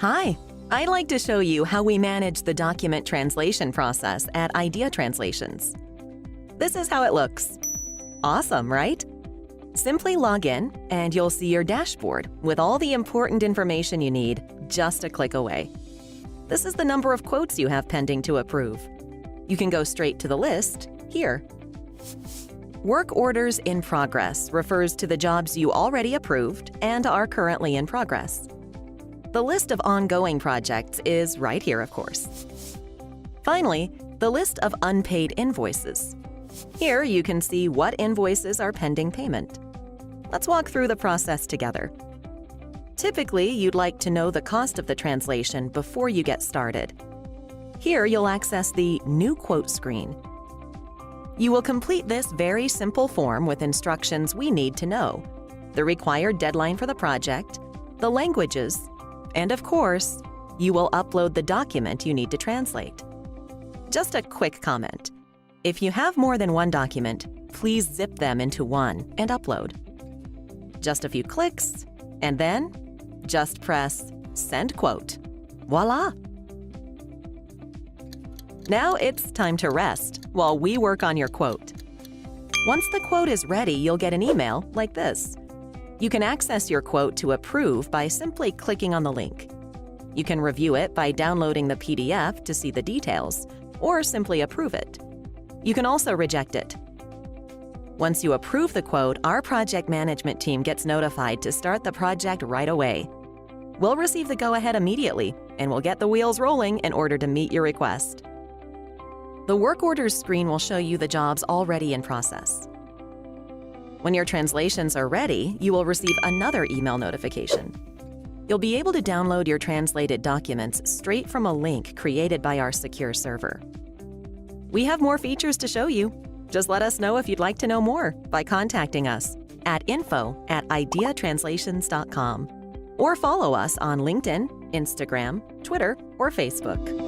Hi, I'd like to show you how we manage the document translation process at Idea Translations. This is how it looks. Awesome, right? Simply log in and you'll see your dashboard with all the important information you need just a click away. This is the number of quotes you have pending to approve. You can go straight to the list here. Work Orders in Progress refers to the jobs you already approved and are currently in progress. The list of ongoing projects is right here, of course. Finally, the list of unpaid invoices. Here you can see what invoices are pending payment. Let's walk through the process together. Typically, you'd like to know the cost of the translation before you get started. Here you'll access the New Quote screen. You will complete this very simple form with instructions we need to know: the required deadline for the project, the languages, and of course, you will upload the document you need to translate. Just a quick comment. If you have more than one document, please zip them into one and upload. Just a few clicks, and then just press Send Quote. Voila! Now it's time to rest while we work on your quote. Once the quote is ready, you'll get an email like this. You can access your quote to approve by simply clicking on the link. You can review it by downloading the PDF to see the details, or simply approve it. You can also reject it. Once you approve the quote, our project management team gets notified to start the project right away. We'll receive the go-ahead immediately, and we'll get the wheels rolling in order to meet your request. The Work Orders screen will show you the jobs already in process. When your translations are ready, you will receive another email notification. You'll be able to download your translated documents straight from a link created by our secure server. We have more features to show you. Just let us know if you'd like to know more by contacting us at info@ideatranslations.com or follow us on LinkedIn, Instagram, Twitter, or Facebook.